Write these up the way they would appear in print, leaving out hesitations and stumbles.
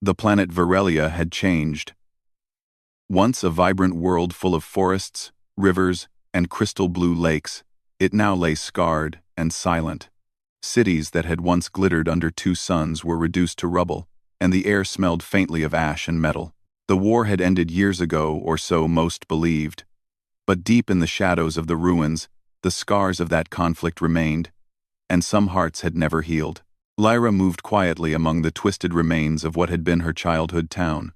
The planet Virelia had changed. Once a vibrant world full of forests, rivers, and crystal blue lakes, it now lay scarred and silent. Cities that had once glittered under two suns were reduced to rubble, and the air smelled faintly of ash and metal. The war had ended years ago, or so most believed. But deep in the shadows of the ruins, the scars of that conflict remained, and some hearts had never healed. Lyra moved quietly among the twisted remains of what had been her childhood town.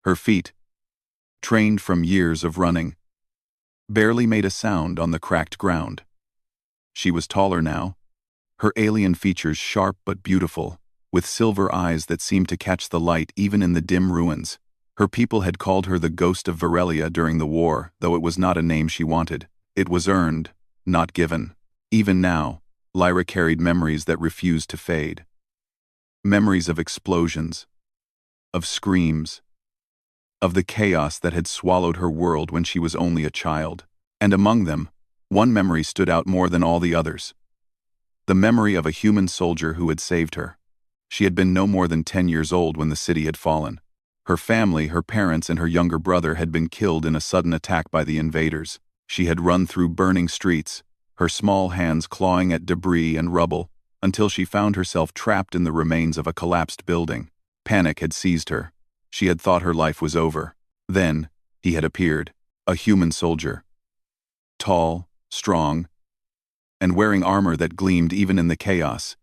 Her feet, trained from years of running, barely made a sound on the cracked ground. She was taller now, her alien features sharp but beautiful, with silver eyes that seemed to catch the light even in the dim ruins. Her people had called her the Ghost of Virelia during the war, though it was not a name she wanted. It was earned, not given. Even now, Lyra carried memories that refused to fade. Memories of explosions, of screams, of the chaos that had swallowed her world when she was only a child. And among them, one memory stood out more than all the others. The memory of a human soldier who had saved her. She had been no more than 10 years old when the city had fallen. Her family, her parents, and her younger brother had been killed in a sudden attack by the invaders. She had run through burning streets, her small hands clawing at debris and rubble, until she found herself trapped in the remains of a collapsed building. Panic had seized her. She had thought her life was over. Then, he had appeared, a human soldier. Tall, strong, and wearing armor that gleamed even in the chaos.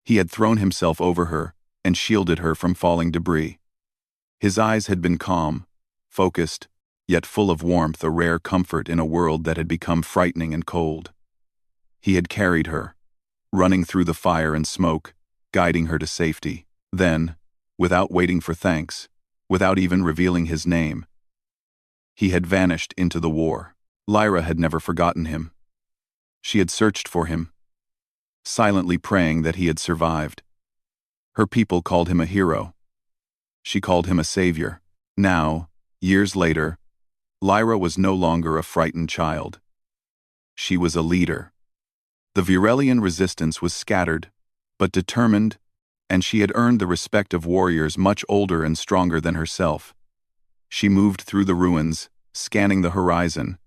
He had thrown himself over her and shielded her from falling debris. His eyes had been calm, focused, yet full of warmth, a rare comfort in a world that had become frightening and cold. He had carried her, running through the fire and smoke, guiding her to safety. Then, without waiting for thanks, without even revealing his name, he had vanished into the war. Lyra had never forgotten him. She had searched for him, silently praying that he had survived. Her people called him a hero. She called him a savior. Now, years later, Lyra was no longer a frightened child. She was a leader. The Virelian resistance was scattered, but determined, and she had earned the respect of warriors much older and stronger than herself. She moved through the ruins, scanning the horizon,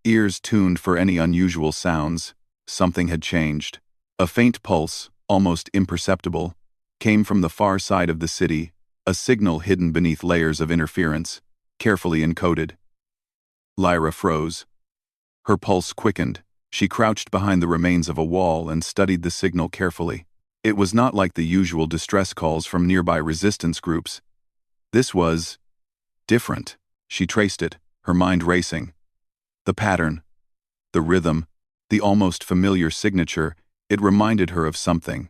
ears tuned for any unusual sounds. Something had changed. A faint pulse, almost imperceptible, came from the far side of the city, a signal hidden beneath layers of interference, carefully encoded. Lyra froze. Her pulse quickened. She crouched behind the remains of a wall and studied the signal carefully. It was not like the usual distress calls from nearby resistance groups. This was different. She traced it, her mind racing. The pattern, the rhythm, the almost familiar signature, it reminded her of something.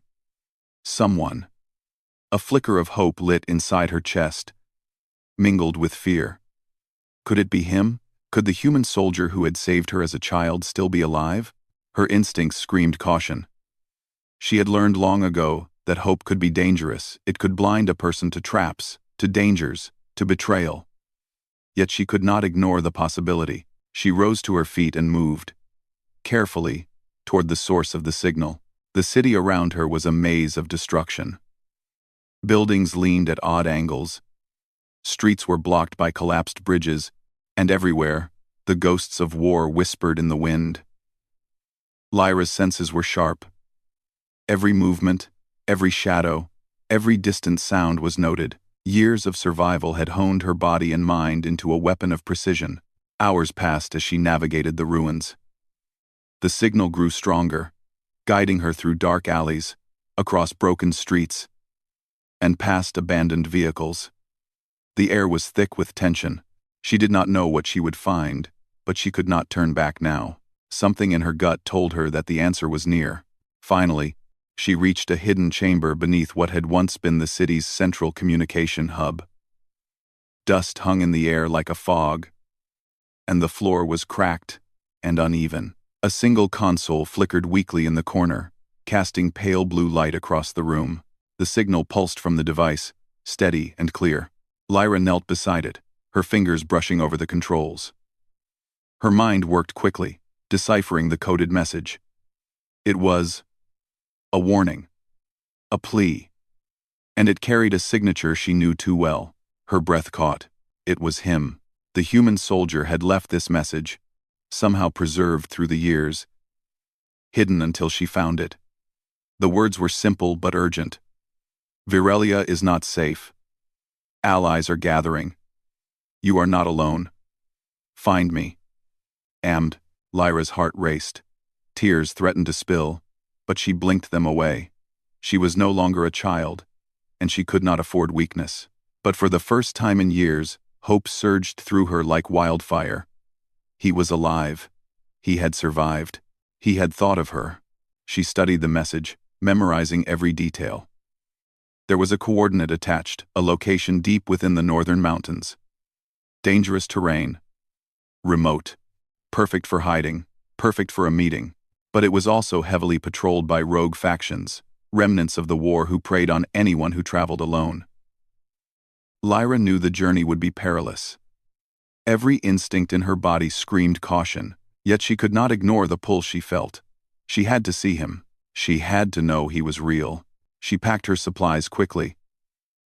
Someone. A flicker of hope lit inside her chest, mingled with fear. Could it be him? Could the human soldier who had saved her as a child still be alive? Her instincts screamed caution. She had learned long ago that hope could be dangerous. It could blind a person to traps, to dangers, to betrayal. Yet she could not ignore the possibility. She rose to her feet and moved, carefully, toward the source of the signal. The city around her was a maze of destruction. Buildings leaned at odd angles. Streets were blocked by collapsed bridges, and everywhere, the ghosts of war whispered in the wind. Lyra's senses were sharp. Every movement, every shadow, every distant sound was noted. Years of survival had honed her body and mind into a weapon of precision. Hours passed as she navigated the ruins. The signal grew stronger, guiding her through dark alleys, across broken streets, and past abandoned vehicles. The air was thick with tension. She did not know what she would find, but she could not turn back now. Something in her gut told her that the answer was near. Finally, she reached a hidden chamber beneath what had once been the city's central communication hub. Dust hung in the air like a fog, and the floor was cracked and uneven. A single console flickered weakly in the corner, casting pale blue light across the room. The signal pulsed from the device, steady and clear. Lyra knelt beside it, her fingers brushing over the controls. Her mind worked quickly, deciphering the coded message. It was a warning, a plea, and it carried a signature she knew too well. Her breath caught. It was him. The human soldier had left this message, somehow preserved through the years, hidden until she found it. The words were simple but urgent. Virelia is not safe. Allies are gathering. You are not alone. Find me. Amd. Lyra's heart raced. Tears threatened to spill, but she blinked them away. She was no longer a child, and she could not afford weakness. But for the first time in years, hope surged through her like wildfire. He was alive. He had survived. He had thought of her. She studied the message, memorizing every detail. There was a coordinate attached, a location deep within the northern mountains. Dangerous terrain. Remote. Perfect for hiding. Perfect for a meeting. But it was also heavily patrolled by rogue factions, remnants of the war who preyed on anyone who traveled alone. Lyra knew the journey would be perilous. Every instinct in her body screamed caution, yet she could not ignore the pull she felt. She had to see him. She had to know he was real. She packed her supplies quickly.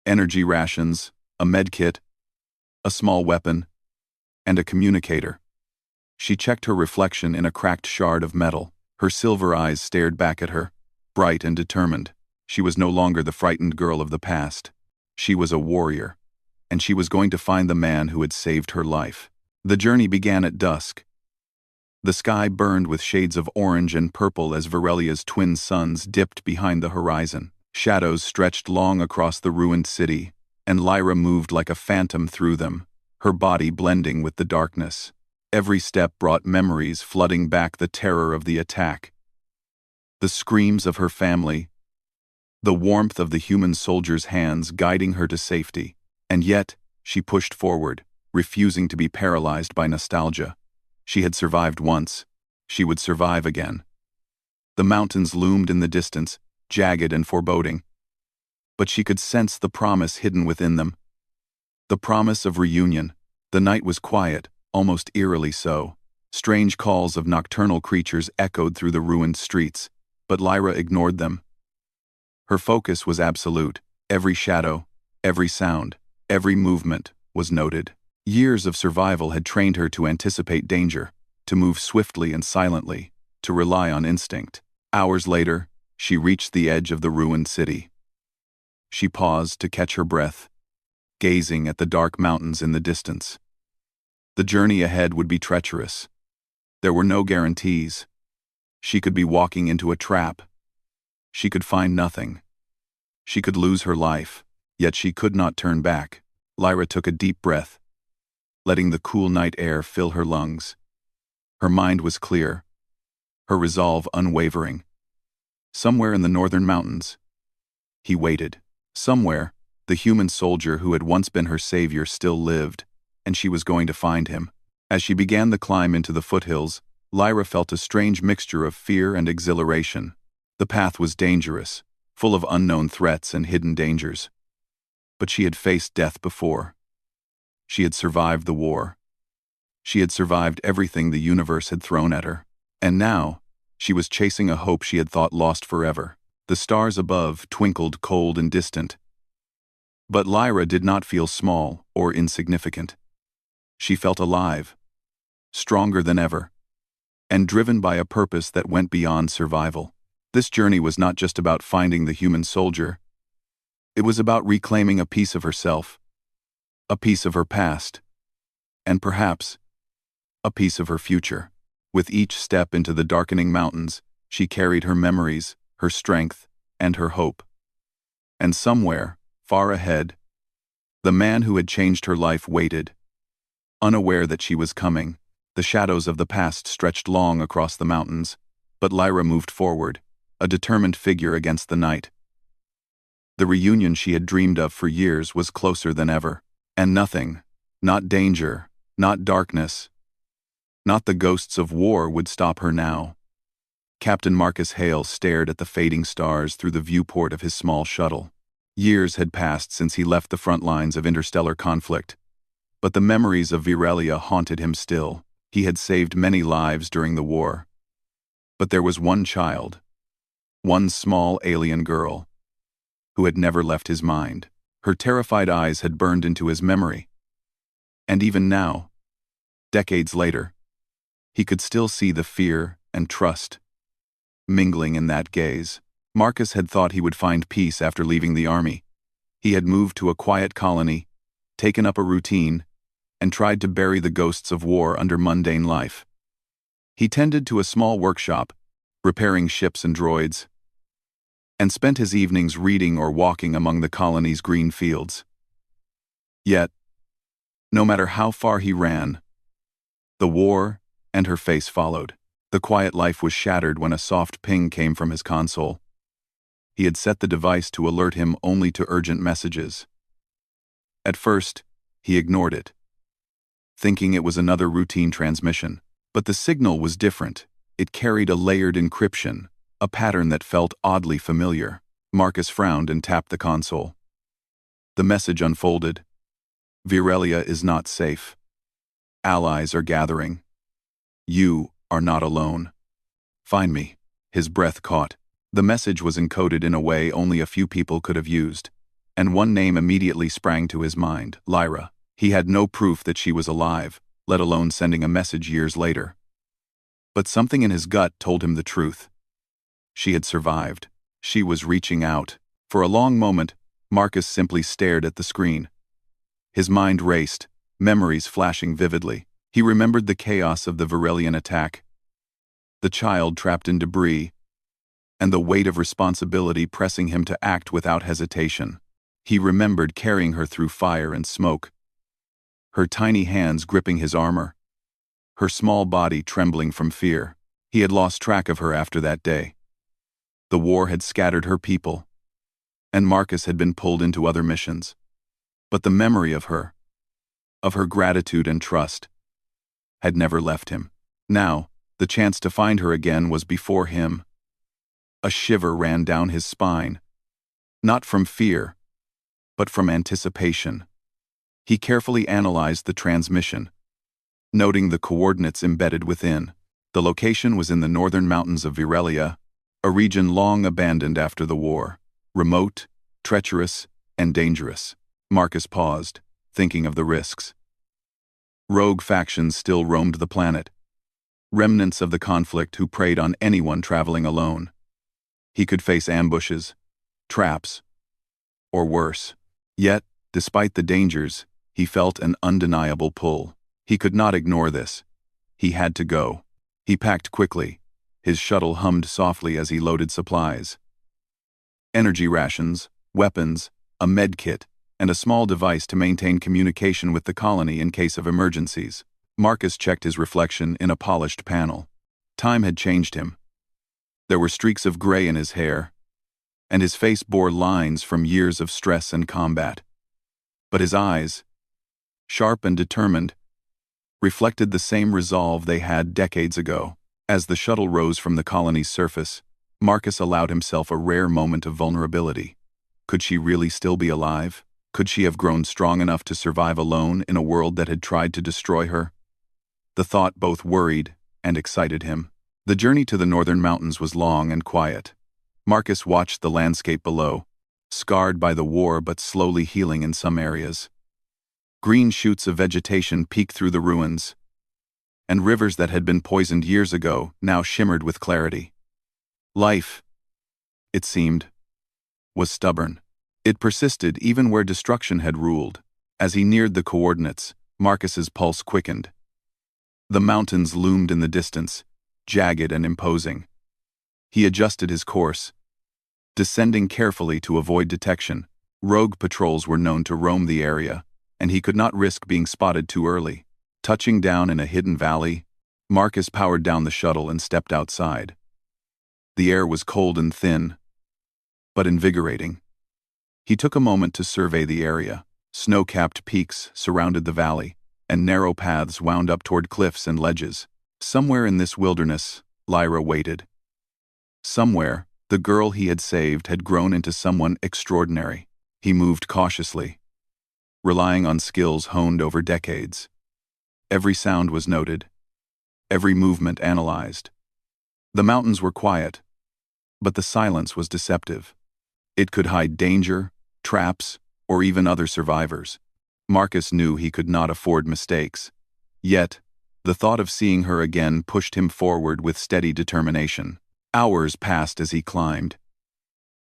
Energy rations, a medkit, a small weapon, and a communicator. She checked her reflection in a cracked shard of metal. Her silver eyes stared back at her, bright and determined. She was no longer the frightened girl of the past. She was a warrior, and she was going to find the man who had saved her life. The journey began at dusk. The sky burned with shades of orange and purple as Virelia's twin suns dipped behind the horizon. Shadows stretched long across the ruined city, and Lyra moved like a phantom through them, her body blending with the darkness. Every step brought memories flooding back the terror of the attack. The screams of her family, the warmth of the human soldier's hands guiding her to safety. And yet, she pushed forward, refusing to be paralyzed by nostalgia. She had survived once. She would survive again. The mountains loomed in the distance, jagged and foreboding. But she could sense the promise hidden within them. The promise of reunion. The night was quiet, almost eerily so. Strange calls of nocturnal creatures echoed through the ruined streets, but Lyra ignored them. Her focus was absolute. Every shadow, every sound, every movement was noted. Years of survival had trained her to anticipate danger, to move swiftly and silently, to rely on instinct. Hours later, she reached the edge of the ruined city. She paused to catch her breath, gazing at the dark mountains in the distance. The journey ahead would be treacherous. There were no guarantees. She could be walking into a trap. She could find nothing. She could lose her life, yet she could not turn back. Lyra took a deep breath, letting the cool night air fill her lungs. Her mind was clear, her resolve unwavering. Somewhere in the northern mountains, he waited. Somewhere, the human soldier who had once been her savior still lived, and she was going to find him. As she began the climb into the foothills, Lyra felt a strange mixture of fear and exhilaration. The path was dangerous, full of unknown threats and hidden dangers. But she had faced death before. She had survived the war. She had survived everything the universe had thrown at her. And now, she was chasing a hope she had thought lost forever. The stars above twinkled cold and distant. But Lyra did not feel small or insignificant. She felt alive, stronger than ever, and driven by a purpose that went beyond survival. This journey was not just about finding the human soldier. It was about reclaiming a piece of herself, a piece of her past, and perhaps a piece of her future. With each step into the darkening mountains, she carried her memories, her strength, and her hope. And somewhere, far ahead, the man who had changed her life waited, unaware that she was coming. The shadows of the past stretched long across the mountains, but Lyra moved forward, a determined figure against the night. The reunion she had dreamed of for years was closer than ever, and nothing, not danger, not darkness, not the ghosts of war would stop her now. Captain Marcus Hale stared at the fading stars through the viewport of his small shuttle. Years had passed since he left the front lines of interstellar conflict, but the memories of Virelia haunted him still. He had saved many lives during the war. But there was one child, one small alien girl, who had never left his mind. Her terrified eyes had burned into his memory. And even now, decades later, he could still see the fear and trust mingling in that gaze. Marcus had thought he would find peace after leaving the army. He had moved to a quiet colony, taken up a routine, and tried to bury the ghosts of war under mundane life. He tended to a small workshop, repairing ships and droids, and spent his evenings reading or walking among the colony's green fields. Yet, no matter how far he ran, the war and her face followed. The quiet life was shattered when a soft ping came from his console. He had set the device to alert him only to urgent messages. At first, he ignored it, thinking it was another routine transmission. But the signal was different. It carried a layered encryption, a pattern that felt oddly familiar. Marcus frowned and tapped the console. The message unfolded. Virelia is not safe. Allies are gathering. You are not alone. Find me. His breath caught. The message was encoded in a way only a few people could have used, and one name immediately sprang to his mind, Lyra. He had no proof that she was alive, let alone sending a message years later. But something in his gut told him the truth. She had survived. She was reaching out. For a long moment, Marcus simply stared at the screen. His mind raced, memories flashing vividly. He remembered the chaos of the Virelian attack, the child trapped in debris, and the weight of responsibility pressing him to act without hesitation. He remembered carrying her through fire and smoke, her tiny hands gripping his armor, her small body trembling from fear. He had lost track of her after that day. The war had scattered her people, and Marcus had been pulled into other missions. But the memory of her gratitude and trust, had never left him. Now, the chance to find her again was before him. A shiver ran down his spine, not from fear, but from anticipation. He carefully analyzed the transmission, noting the coordinates embedded within. The location was in the northern mountains of Virelia, a region long abandoned after the war, remote, treacherous, and dangerous. Marcus paused, thinking of the risks. Rogue factions still roamed the planet, remnants of the conflict who preyed on anyone traveling alone. He could face ambushes, traps, or worse. Yet, despite the dangers, he felt an undeniable pull. He could not ignore this. He had to go. He packed quickly. His shuttle hummed softly as he loaded supplies. Energy rations, weapons, a med kit, and a small device to maintain communication with the colony in case of emergencies. Marcus checked his reflection in a polished panel. Time had changed him. There were streaks of gray in his hair, and his face bore lines from years of stress and combat. But his eyes, sharp and determined, reflected the same resolve they had decades ago. As the shuttle rose from the colony's surface, Marcus allowed himself a rare moment of vulnerability. Could she really still be alive? Could she have grown strong enough to survive alone in a world that had tried to destroy her? The thought both worried and excited him. The journey to the northern mountains was long and quiet. Marcus watched the landscape below, scarred by the war but slowly healing in some areas. Green shoots of vegetation peeked through the ruins, and rivers that had been poisoned years ago now shimmered with clarity. Life, it seemed, was stubborn. It persisted even where destruction had ruled. As he neared the coordinates, Marcus's pulse quickened. The mountains loomed in the distance, jagged and imposing. He adjusted his course, descending carefully to avoid detection. Rogue patrols were known to roam the area, and he could not risk being spotted too early. Touching down in a hidden valley, Marcus powered down the shuttle and stepped outside. The air was cold and thin, but invigorating. He took a moment to survey the area. Snow-capped peaks surrounded the valley, and narrow paths wound up toward cliffs and ledges. Somewhere in this wilderness, Lyra waited. Somewhere, the girl he had saved had grown into someone extraordinary. He moved cautiously, relying on skills honed over decades. Every sound was noted, every movement analyzed. The mountains were quiet, but the silence was deceptive. It could hide danger, traps, or even other survivors. Marcus knew he could not afford mistakes. Yet, the thought of seeing her again pushed him forward with steady determination. Hours passed as he climbed,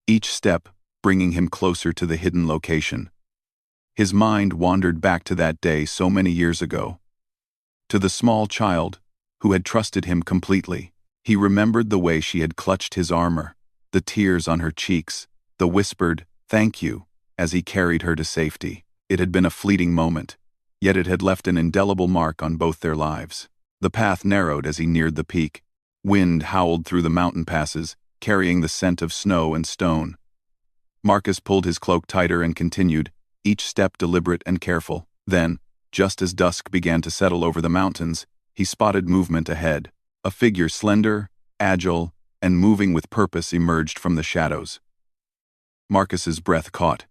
each step bringing him closer to the hidden location. His mind wandered back to that day so many years ago. To the small child who had trusted him completely. He remembered the way she had clutched his armor, the tears on her cheeks, the whispered, "Thank you," as he carried her to safety. It had been a fleeting moment, yet it had left an indelible mark on both their lives. The path narrowed as he neared the peak. Wind howled through the mountain passes, carrying the scent of snow and stone. Marcus pulled his cloak tighter and continued, each step deliberate and careful. Then, just as dusk began to settle over the mountains, he spotted movement ahead. A figure slender, agile, and moving with purpose emerged from the shadows. Marcus's breath caught.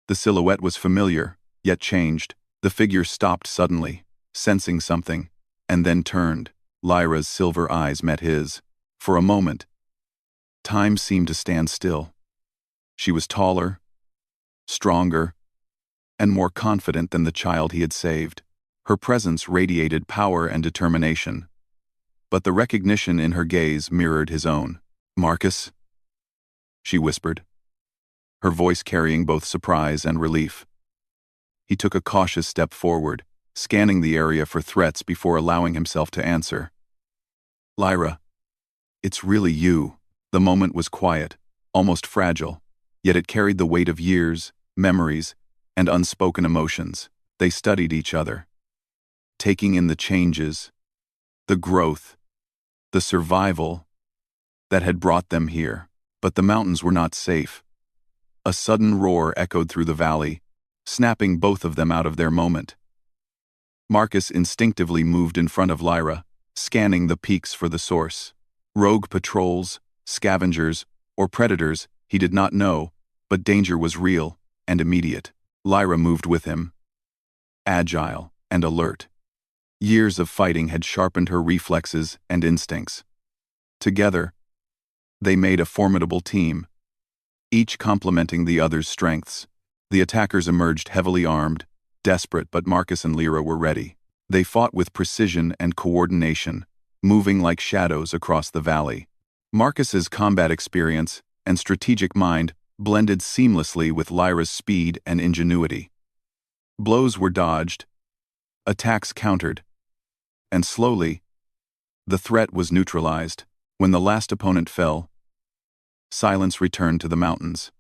The silhouette was familiar, yet changed. The figure stopped suddenly, sensing something, and then turned. Lyra's silver eyes met his. For a moment, time seemed to stand still. She was taller, stronger, and more confident than the child he had saved. Her presence radiated power and determination. But the recognition in her gaze mirrored his own. "Marcus?" she whispered, her voice carrying both surprise and relief. He took a cautious step forward, scanning the area for threats before allowing himself to answer. "Lyra, it's really you." The moment was quiet, almost fragile, yet it carried the weight of years, memories, and unspoken emotions. They studied each other, taking in the changes, the growth, the survival that had brought them here. But the mountains were not safe. A sudden roar echoed through the valley, snapping both of them out of their moment. Marcus instinctively moved in front of Lyra, scanning the peaks for the source. Rogue patrols, scavengers, or predators, he did not know, but danger was real and immediate. Lyra moved with him, agile and alert. Years of fighting had sharpened her reflexes and instincts. Together, they made a formidable team, each complementing the other's strengths. The attackers emerged heavily armed, desperate, but Marcus and Lyra were ready. They fought with precision and coordination, moving like shadows across the valley. Marcus's combat experience and strategic mind blended seamlessly with Lyra's speed and ingenuity. Blows were dodged, attacks countered, and slowly, the threat was neutralized. When the last opponent fell, silence returned to the mountains.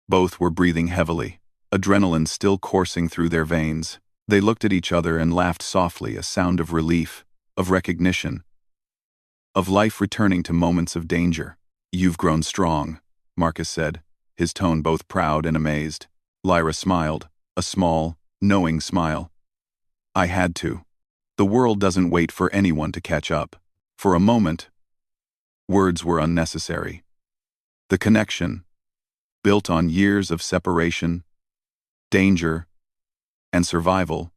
Both were breathing heavily, adrenaline still coursing through their veins. They looked at each other and laughed softly, a sound of relief, of recognition, of life returning to moments of danger. "You've grown strong," Marcus said, his tone both proud and amazed. Lyra smiled, a small, knowing smile. "I had to. The world doesn't wait for anyone to catch up." For a moment, words were unnecessary. The connection, built on years of separation, danger, and survival,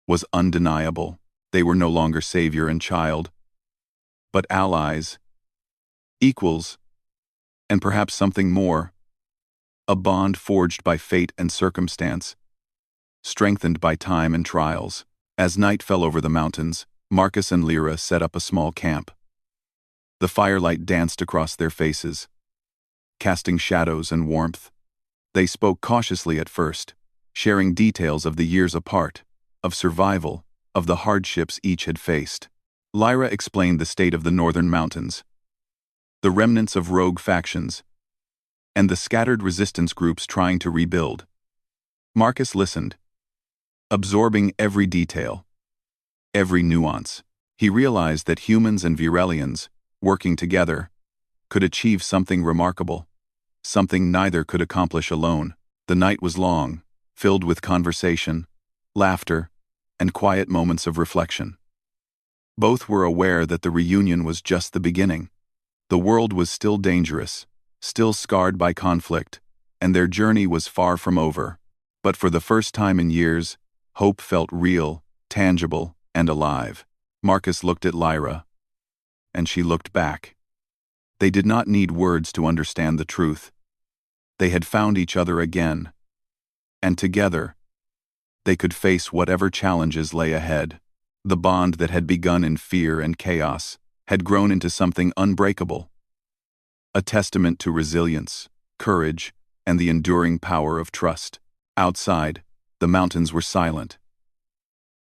was undeniable. They were no longer savior and child, but allies, equals, and perhaps something more. A bond forged by fate and circumstance, strengthened by time and trials. As night fell over the mountains, Marcus and Lyra set up a small camp. The firelight danced across their faces, casting shadows and warmth. They spoke cautiously at first, sharing details of the years apart, of survival, of the hardships each had faced. Lyra explained the state of the northern mountains, the remnants of rogue factions, and the scattered resistance groups trying to rebuild. Marcus listened, absorbing every detail, every nuance. He realized that humans and Virelians, working together, could achieve something remarkable, something neither could accomplish alone. The night was long, filled with conversation, laughter, and quiet moments of reflection. Both were aware that the reunion was just the beginning. The world was still dangerous, still scarred by conflict, and their journey was far from over. But for the first time in years, hope felt real, tangible, and alive. Marcus looked at Lyra, and she looked back. They did not need words to understand the truth. They had found each other again, and together, they could face whatever challenges lay ahead. The bond that had begun in fear and chaos had grown into something unbreakable, a testament to resilience, courage, and the enduring power of trust. Outside, the mountains were silent.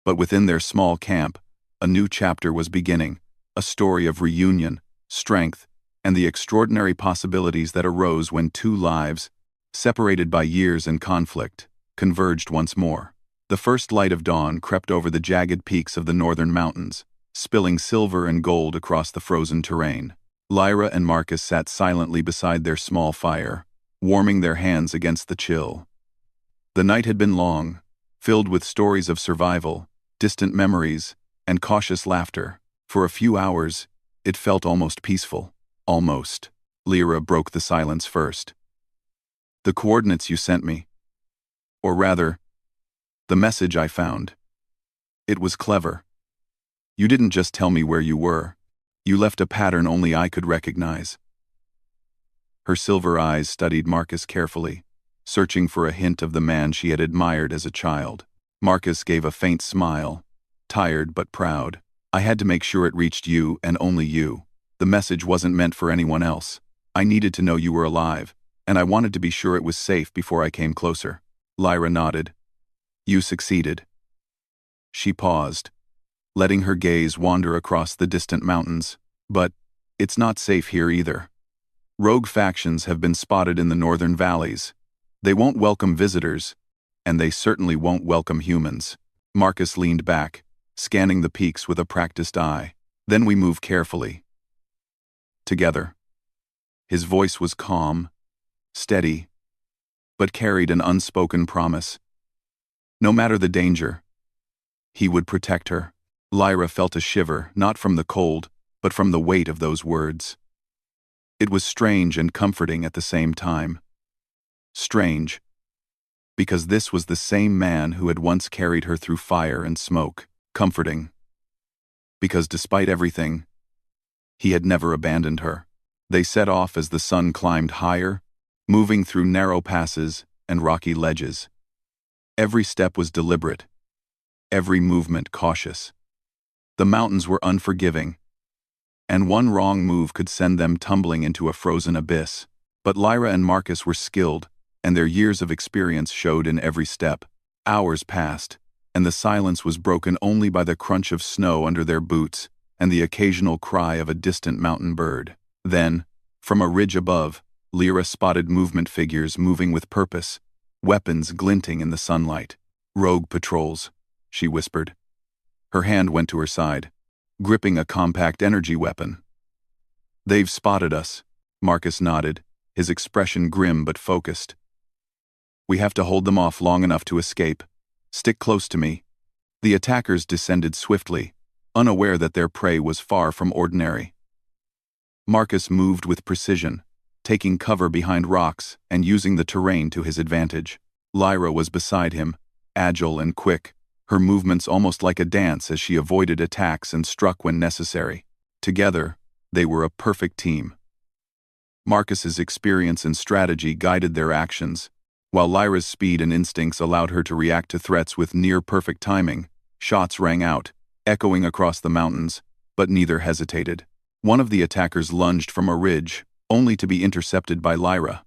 But within their small camp, a new chapter was beginning, a story of reunion, strength, and the extraordinary possibilities that arose when two lives, separated by years and conflict, converged once more. The first light of dawn crept over the jagged peaks of the northern mountains, spilling silver and gold across the frozen terrain. Lyra and Marcus sat silently beside their small fire, warming their hands against the chill. The night had been long, filled with stories of survival, distant memories, and cautious laughter. For a few hours, it felt almost peaceful. Almost. Lyra broke the silence first. The coordinates you sent me. Or rather, the message I found. It was clever. You didn't just tell me where you were. You left a pattern only I could recognize. Her silver eyes studied Marcus carefully, searching for a hint of the man she had admired as a child. Marcus gave a faint smile, tired but proud. I had to make sure it reached you and only you. The message wasn't meant for anyone else. I needed to know you were alive, and I wanted to be sure it was safe before I came closer. Lyra nodded. You succeeded. She paused, letting her gaze wander across the distant mountains. But it's not safe here either. Rogue factions have been spotted in the northern valleys. They won't welcome visitors, and they certainly won't welcome humans. Marcus leaned back, scanning the peaks with a practiced eye. Then we move carefully. Together. His voice was calm, steady, but carried an unspoken promise. No matter the danger, he would protect her. Lyra felt a shiver, not from the cold, but from the weight of those words. It was strange and comforting at the same time. Strange, because this was the same man who had once carried her through fire and smoke. Comforting, because despite everything, he had never abandoned her. They set off as the sun climbed higher, moving through narrow passes and rocky ledges. Every step was deliberate, every movement cautious. The mountains were unforgiving, and one wrong move could send them tumbling into a frozen abyss. But Lyra and Marcus were skilled, and their years of experience showed in every step. Hours passed, and the silence was broken only by the crunch of snow under their boots and the occasional cry of a distant mountain bird. Then, from a ridge above, Lyra spotted movement figures moving with purpose, weapons glinting in the sunlight. Rogue patrols, she whispered. Her hand went to her side, gripping a compact energy weapon. They've spotted us, Marcus nodded, his expression grim but focused. We have to hold them off long enough to escape. Stick close to me. The attackers descended swiftly, unaware that their prey was far from ordinary. Marcus moved with precision, taking cover behind rocks and using the terrain to his advantage. Lyra was beside him, agile and quick, her movements almost like a dance as she avoided attacks and struck when necessary. Together, they were a perfect team. Marcus's experience and strategy guided their actions, while Lyra's speed and instincts allowed her to react to threats with near-perfect timing. Shots rang out, echoing across the mountains, but neither hesitated. One of the attackers lunged from a ridge, only to be intercepted by Lyra.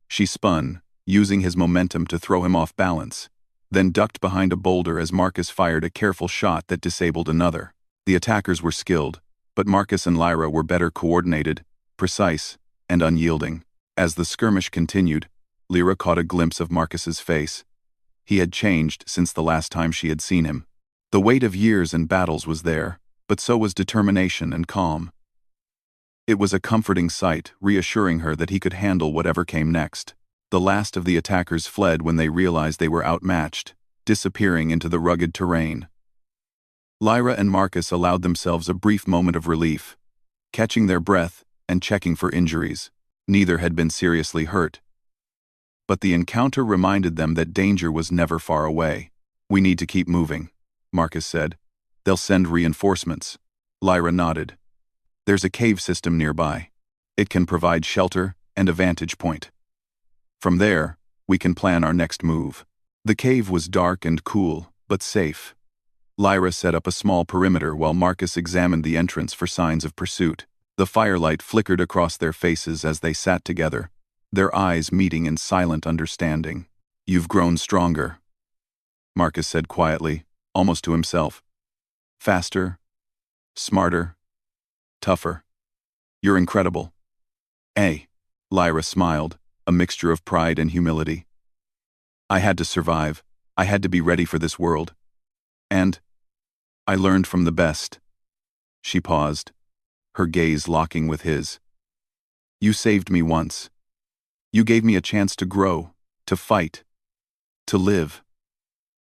She spun, using his momentum to throw him off balance, then ducked behind a boulder as Marcus fired a careful shot that disabled another. The attackers were skilled, but Marcus and Lyra were better coordinated, precise, and unyielding. As the skirmish continued, Lyra caught a glimpse of Marcus's face. He had changed since the last time she had seen him. The weight of years and battles was there, but so was determination and calm. It was a comforting sight, reassuring her that he could handle whatever came next. The last of the attackers fled when they realized they were outmatched, disappearing into the rugged terrain. Lyra and Marcus allowed themselves a brief moment of relief, catching their breath and checking for injuries. Neither had been seriously hurt. But the encounter reminded them that danger was never far away. We need to keep moving, Marcus said. They'll send reinforcements. Lyra nodded. There's a cave system nearby. It can provide shelter and a vantage point. From there, we can plan our next move. The cave was dark and cool, but safe. Lyra set up a small perimeter while Marcus examined the entrance for signs of pursuit. The firelight flickered across their faces as they sat together, their eyes meeting in silent understanding. "You've grown stronger," Marcus said quietly, almost to himself. "Faster, smarter, tougher. You're incredible." Lyra smiled, a mixture of pride and humility. "I had to survive. I had to be ready for this world. And I learned from the best." She paused, her gaze locking with his. "You saved me once. You gave me a chance to grow, to fight, to live.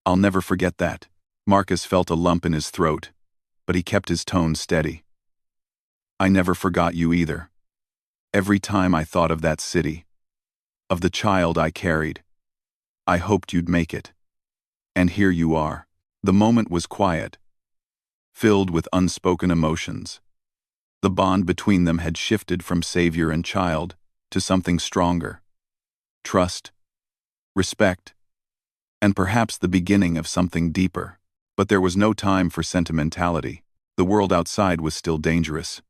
I'll never forget that." Marcus felt a lump in his throat, but he kept his tone steady. "I never forgot you either. Every time I thought of that city, of the child I carried, I hoped you'd make it. And here you are." The moment was quiet, filled with unspoken emotions. The bond between them had shifted from savior and child to something stronger. Trust, respect, and perhaps the beginning of something deeper. But there was no time for sentimentality. The world outside was still dangerous.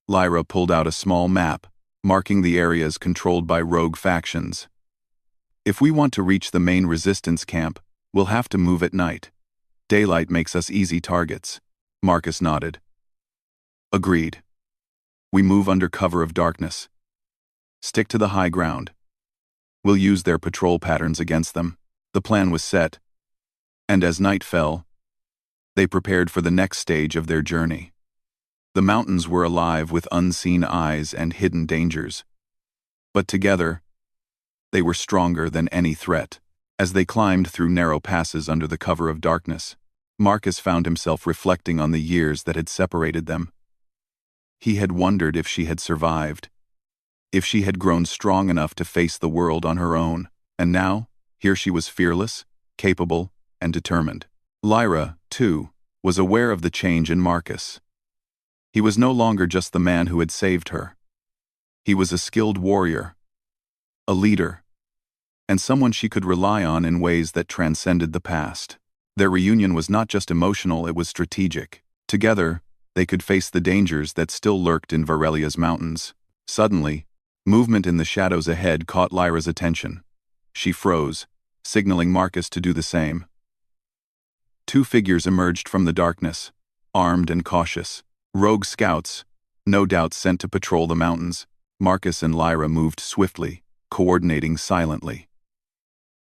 Lyra pulled out a small map, marking the areas controlled by rogue factions. "If we want to reach the main resistance camp, we'll have to move at night. Daylight makes us easy targets." Marcus nodded. "Agreed. We move under cover of darkness. Stick to the high ground. We'll use their patrol patterns against them." The plan was set, and as night fell, they prepared for the next stage of their journey. The mountains were alive with unseen eyes and hidden dangers. But together, they were stronger than any threat. As they climbed through narrow passes under the cover of darkness, Marcus found himself reflecting on the years that had separated them. He had wondered if she had survived, if she had grown strong enough to face the world on her own, and now, here she was fearless, capable, and determined. Lyra, too, was aware of the change in Marcus. He was no longer just the man who had saved her. He was a skilled warrior, a leader, and someone she could rely on in ways that transcended the past. Their reunion was not just emotional, it was strategic. Together, they could face the dangers that still lurked in Varelia's mountains. Suddenly, movement in the shadows ahead caught Lyra's attention. She froze, signaling Marcus to do the same. Two figures emerged from the darkness, armed and cautious. Rogue scouts, no doubt sent to patrol the mountains. Marcus and Lyra moved swiftly, coordinating silently.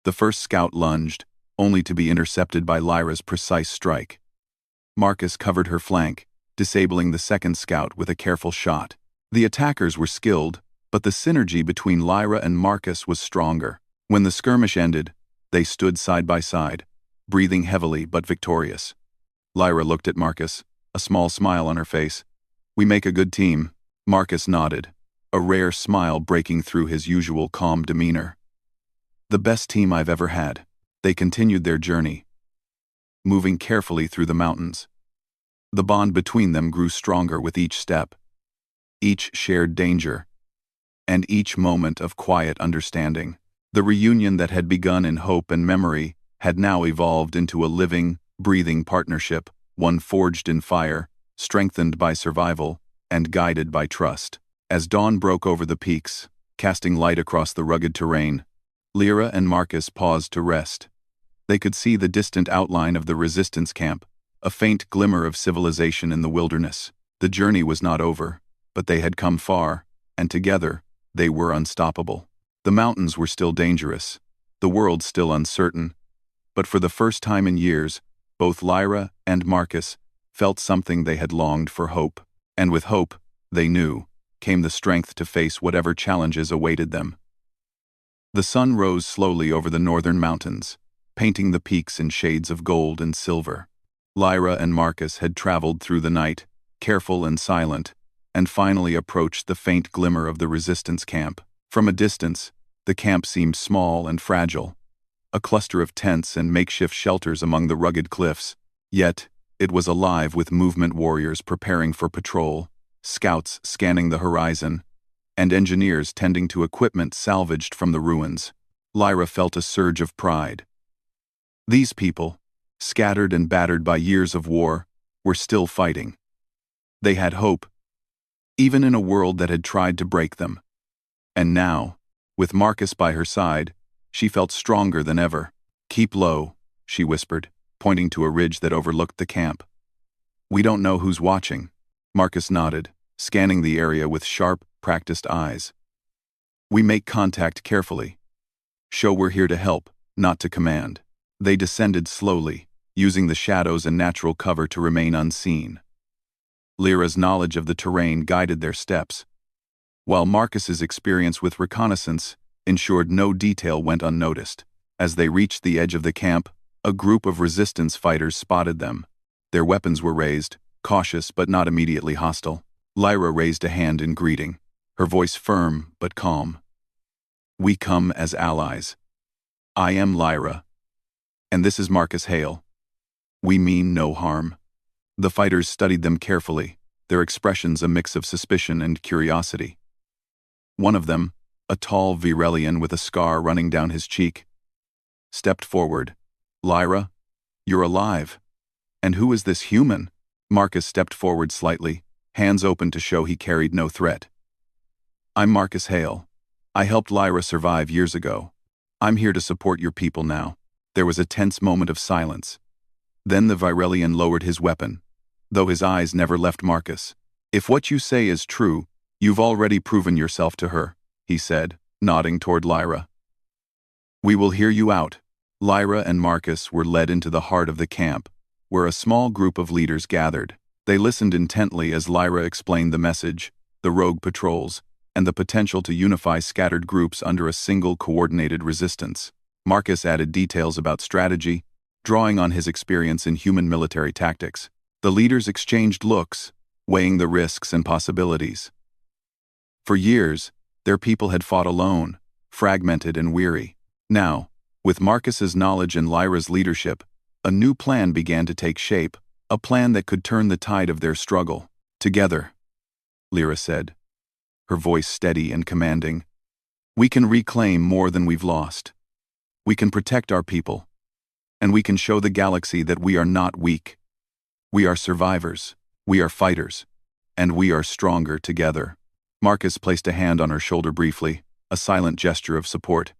The first scout lunged, only to be intercepted by Lyra's precise strike. Marcus covered her flank, disabling the second scout with a careful shot. The attackers were skilled, but the synergy between Lyra and Marcus was stronger. When the skirmish ended, they stood side by side, breathing heavily but victorious. Lyra looked at Marcus, a small smile on her face. "We make a good team." Marcus nodded, a rare smile breaking through his usual calm demeanor. "The best team I've ever had." They continued their journey, moving carefully through the mountains. The bond between them grew stronger with each step. Each shared danger, and each moment of quiet understanding. The reunion that had begun in hope and memory had now evolved into a living, breathing partnership, one forged in fire, strengthened by survival, and guided by trust. As dawn broke over the peaks, casting light across the rugged terrain, Lyra and Marcus paused to rest. They could see the distant outline of the resistance camp, a faint glimmer of civilization in the wilderness. The journey was not over, but they had come far, and together, they were unstoppable. The mountains were still dangerous, the world still uncertain, but for the first time in years, both Lyra and Marcus felt something they had longed for: hope. And with hope, they knew, came the strength to face whatever challenges awaited them. The sun rose slowly over the northern mountains, painting the peaks in shades of gold and silver. Lyra and Marcus had traveled through the night, careful and silent, and finally approached the faint glimmer of the resistance camp. From a distance, the camp seemed small and fragile, a cluster of tents and makeshift shelters among the rugged cliffs. Yet, it was alive with movement warriors preparing for patrol, scouts scanning the horizon, and engineers tending to equipment salvaged from the ruins. Lyra felt a surge of pride. These people, scattered and battered by years of war, were still fighting. They had hope, even in a world that had tried to break them. And now, with Marcus by her side, she felt stronger than ever. "Keep low," she whispered, pointing to a ridge that overlooked the camp. "We don't know who's watching." Marcus nodded, scanning the area with sharp, practiced eyes. "We make contact carefully. Show we're here to help, not to command." They descended slowly, using the shadows and natural cover to remain unseen. Lyra's knowledge of the terrain guided their steps, while Marcus's experience with reconnaissance ensured no detail went unnoticed. As they reached the edge of the camp, a group of resistance fighters spotted them. Their weapons were raised, cautious but not immediately hostile. Lyra raised a hand in greeting, her voice firm but calm. "We come as allies. I am Lyra, and this is Marcus Hale. We mean no harm." The fighters studied them carefully, their expressions a mix of suspicion and curiosity. One of them, a tall Virelian with a scar running down his cheek, stepped forward. "Lyra, you're alive. And who is this human?" Marcus stepped forward slightly, hands open to show he carried no threat. "I'm Marcus Hale. I helped Lyra survive years ago. I'm here to support your people now." There was a tense moment of silence. Then the Virelian lowered his weapon, though his eyes never left Marcus. "If what you say is true, you've already proven yourself to her," he said, nodding toward Lyra. "We will hear you out." Lyra and Marcus were led into the heart of the camp, where a small group of leaders gathered. They listened intently as Lyra explained the message, the rogue patrols, and the potential to unify scattered groups under a single coordinated resistance. Marcus added details about strategy, drawing on his experience in human military tactics. The leaders exchanged looks, weighing the risks and possibilities. For years, their people had fought alone, fragmented and weary. Now, with Marcus's knowledge and Lyra's leadership, a new plan began to take shape, a plan that could turn the tide of their struggle. "Together," Lyra said, her voice steady and commanding, "we can reclaim more than we've lost. We can protect our people, and we can show the galaxy that we are not weak. We are survivors, we are fighters, and we are stronger together." Marcus placed a hand on her shoulder briefly, a silent gesture of support.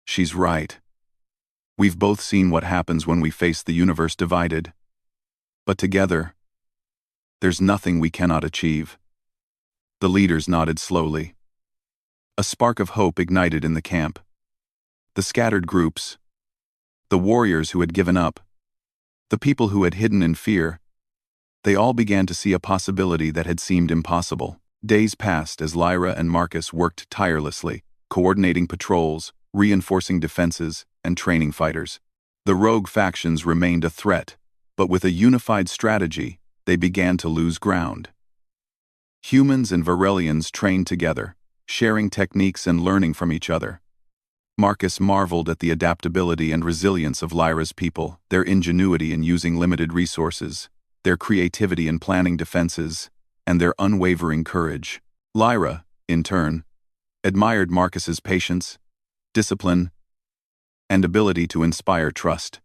"She's right. We've both seen what happens when we face the universe divided. But together, there's nothing we cannot achieve." The leaders nodded slowly. A spark of hope ignited in the camp. The scattered groups, the warriors who had given up, the people who had hidden in fear, they all began to see a possibility that had seemed impossible. Days passed as Lyra and Marcus worked tirelessly, coordinating patrols, reinforcing defenses, and training fighters. The rogue factions remained a threat, but with a unified strategy, they began to lose ground. Humans and Virelians trained together, sharing techniques and learning from each other. Marcus marveled at the adaptability and resilience of Lyra's people, their ingenuity in using limited resources, their creativity in planning defenses, and their unwavering courage. Lyra, in turn, admired Marcus's patience, discipline, and ability to inspire trust.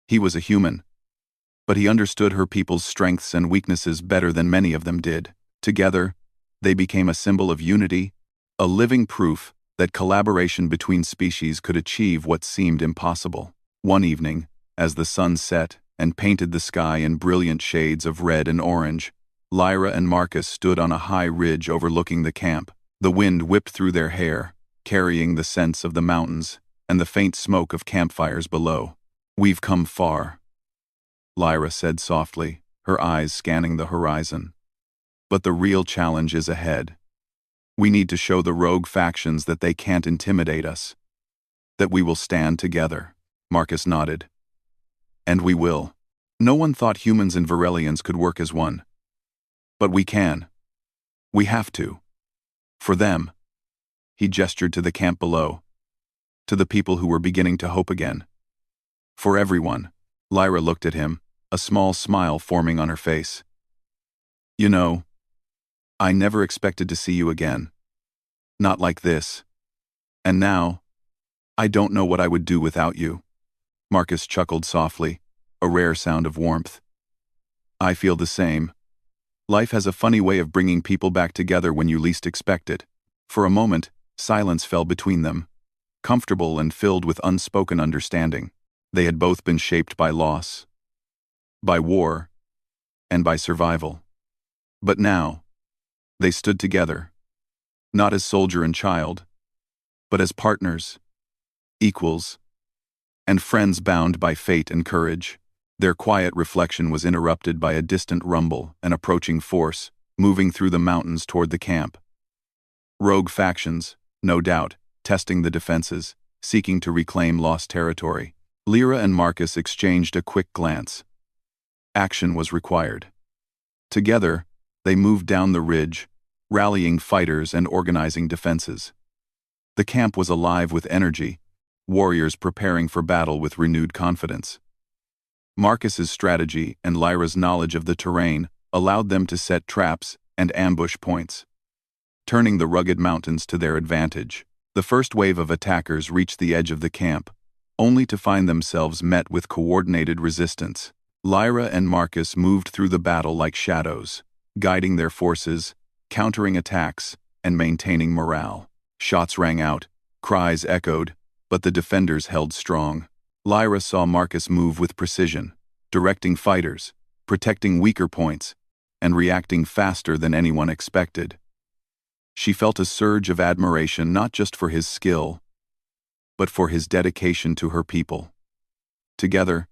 He was a human, but he understood her people's strengths and weaknesses better than many of them did. Together, they became a symbol of unity, a living proof that collaboration between species could achieve what seemed impossible. One evening, as the sun set and painted the sky in brilliant shades of red and orange, Lyra and Marcus stood on a high ridge overlooking the camp. The wind whipped through their hair, carrying the scents of the mountains and the faint smoke of campfires below. "We've come far," Lyra said softly, her eyes scanning the horizon. "But the real challenge is ahead. We need to show the rogue factions that they can't intimidate us, that we will stand together." Marcus nodded. "And we will. No one thought humans and Virelians could work as one. But we can. We have to. For them." He gestured to the camp below, to the people who were beginning to hope again. "For everyone." Lyra looked at him, a small smile forming on her face. "You know, I never expected to see you again. Not like this. And now, I don't know what I would do without you. Marcus chuckled softly, a rare sound of warmth. I feel the same. Life has a funny way of bringing people back together when you least expect it. For a moment, silence fell between them, comfortable and filled with unspoken understanding. They had both been shaped by loss, by war, and by survival. But now, they stood together, not as soldier and child, but as partners, equals, and friends bound by fate and courage. Their quiet reflection was interrupted by a distant rumble, an approaching force, moving through the mountains toward the camp. Rogue factions, no doubt, testing the defenses, seeking to reclaim lost territory. Lyra and Marcus exchanged a quick glance. Action was required. Together, they moved down the ridge, rallying fighters and organizing defenses. The camp was alive with energy, warriors preparing for battle with renewed confidence. Marcus's strategy and Lyra's knowledge of the terrain allowed them to set traps and ambush points, turning the rugged mountains to their advantage. The first wave of attackers reached the edge of the camp, only to find themselves met with coordinated resistance. Lyra and Marcus moved through the battle like shadows, guiding their forces, countering attacks, and maintaining morale. Shots rang out, cries echoed, but the defenders held strong. Lyra saw Marcus move with precision, directing fighters, protecting weaker points, and reacting faster than anyone expected. She felt a surge of admiration not just for his skill, but for his dedication to her people. Together,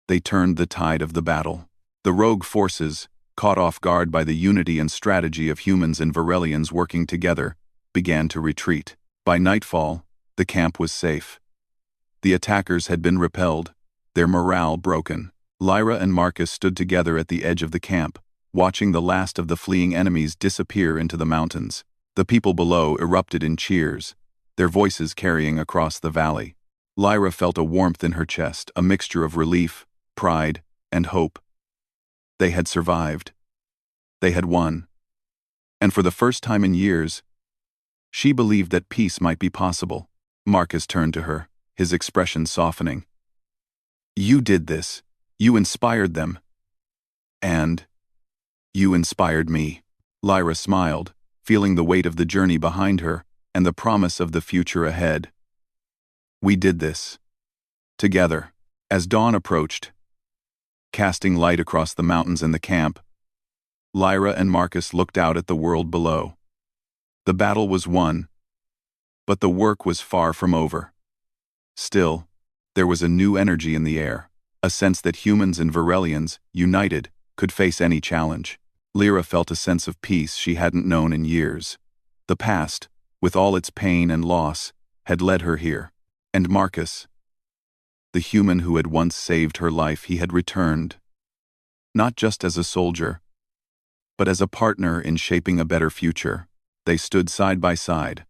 they turned the tide of the battle. The rogue forces, caught off guard by the unity and strategy of humans and Varelians working together, began to retreat. By nightfall, the camp was safe. The attackers had been repelled, their morale broken. Lyra and Marcus stood together at the edge of the camp, watching the last of the fleeing enemies disappear into the mountains. The people below erupted in cheers, their voices carrying across the valley. Lyra felt a warmth in her chest, a mixture of relief, pride, and hope. They had survived. They had won. And for the first time in years, she believed that peace might be possible. Marcus turned to her, his expression softening. You did this. You inspired them. And you inspired me. Lyra smiled, feeling the weight of the journey behind her and the promise of the future ahead. We did this. Together. As dawn approached, casting light across the mountains and the camp, Lyra and Marcus looked out at the world below. The battle was won, but the work was far from over. Still, there was a new energy in the air, a sense that humans and Varelians, united, could face any challenge. Lyra felt a sense of peace she hadn't known in years. The past, with all its pain and loss, had led her here. And Marcus, the human who had once saved her life, he had returned, not just as a soldier, but as a partner in shaping a better future. They stood side by side,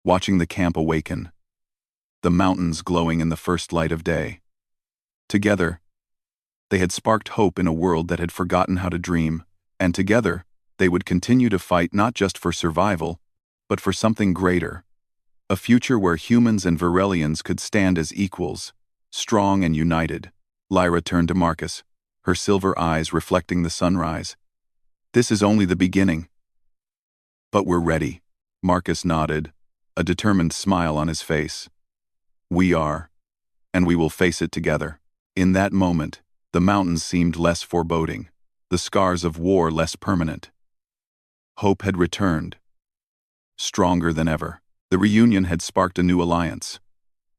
watching the camp awaken, the mountains glowing in the first light of day. Together, they had sparked hope in a world that had forgotten how to dream, and together, they would continue to fight not just for survival, but for something greater. A future where humans and Varelians could stand as equals, strong and united. Lyra turned to Marcus, her silver eyes reflecting the sunrise. This is only the beginning. But we're ready. Marcus nodded, a determined smile on his face. We are, and we will face it together. In that moment, the mountains seemed less foreboding, the scars of war less permanent. Hope had returned, stronger than ever. The reunion had sparked a new alliance,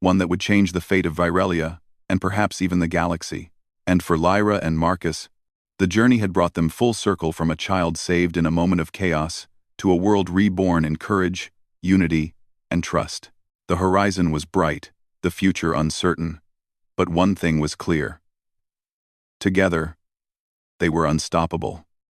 one that would change the fate of Virelia and perhaps even the galaxy. And for Lyra and Marcus, the journey had brought them full circle from a child saved in a moment of chaos to a world reborn in courage, unity, and trust. The horizon was bright, the future uncertain, but one thing was clear. Together, they were unstoppable.